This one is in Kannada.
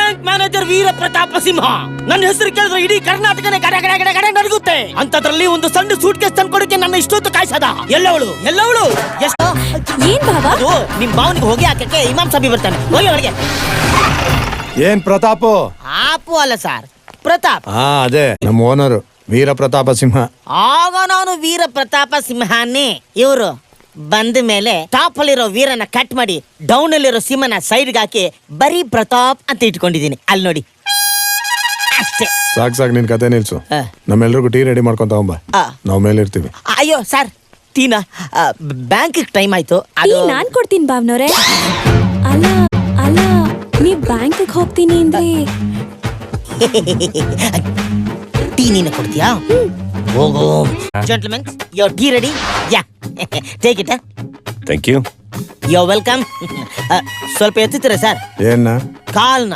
ಬ್ಯಾಂಕ್ ಮ್ಯಾನೇಜರ್ ವೀರ ಪ್ರತಾಪ ಸಿಂಹ. ನನ್ನ ಹೆಸರು ಕೇಳಿದ್ರೆ ಇಡೀ ಕರ್ನಾಟಕನೇ ಗಡ ಗಡ ಗಡ ಗಡ ನಡುಗುತ್ತೆ. ಅಂತದ್ರಲ್ಲಿ ಒಂದು ಸಣ್ಣ ಸೂಟ್ ಕೇಸ್ ತಂದ್ಕೊಡಕ್ಕೆ ನನ್ನ ಇಷ್ಟೊತ್ತು ಕಾಯ್ಸದ. ಎಲ್ಲವಳು ಎಷ್ಟು ಏನ್ ಬಾಬಾ? ಅದು ನಿಮ್ ಭಾವನಿಗೆ ಹೋಗಿ ಹಾಕಕ್ಕೆ ಇಮಾಮ್ ಸಾಬಿ ಬರ್ತಾನೆ. ಹೋಗಿ ಒಳಗೆ. ಏನ್ ಪ್ರತಾಪ್? ಆಪು ಅಲ್ಲ ಸರ್, ಪ್ರತಾಪ್. ಅದೇ ನಮ್ಮ ಓನರ್ ವೀರ ಪ್ರತಾಪ ಸಿಂಹ. ಆಗ ನಾನು ವೀರ ಪ್ರತಾಪ ಸಿಂಹನೇ. ಇವರು ಬಂದ ಮೇಲೆ ಟಾಪ್ ಅಲ್ಲಿರೋ ವೀರನ ಕಟ್ ಮಾಡಿ ಡೌನ್ ಅಲ್ಲಿರೋ ಸಿಂಹನ ಸೈಡ್ಗೆ ಹಾಕಿ ಬರೀ ಪ್ರತಾಪ್ ಅಂತ ಇಟ್ಕೊಂಡಿದ್ದೀನಿ. ಅಲ್ಲಿ ನೋಡಿ ಅಷ್ಟೇ. ಸಾಕ್ ನಿನ್ ಕತೆ ನಿಲ್ಸು. ಆ. ನಮ್ಮೆಲ್ರಿಗೂ ಟೀ ರೆಡಿ ಮಾಡ್ಕೊಂತ ಹೋಗ್ಬ. ಆ. ನಾವ್ ಮೇಲೆ ಇರ್ತೀವಿ. ಅಯ್ಯೋ ಸರ್, ಟೀನಾ? ಬ್ಯಾಂಕ್ ಟೈಮ್ ಆಯ್ತು. ಟೀ ನಾನ್ ಕೊಡ್ತೀನಿ ಭಾವನವ್ರೆ. ಅಲ್ಲ ಅಲ್ಲ, ನೀವ್ ಬ್ಯಾಂಕ್ ಹೋಗ್ತೀನಿ ಅಂದ್ರೆ ಟೀ ನೀನು ಕೊಡ್ತೀಯಾ? ಹೋಗೋ. Gentlemen, your tea ready? Yeah, take it. Thank you. You're welcome. ಸ್ವಲ್ಪ ಎತ್ತುತ್ತೀರಾ ಸರ್ ಏನ? ಕಾಲ್ನ?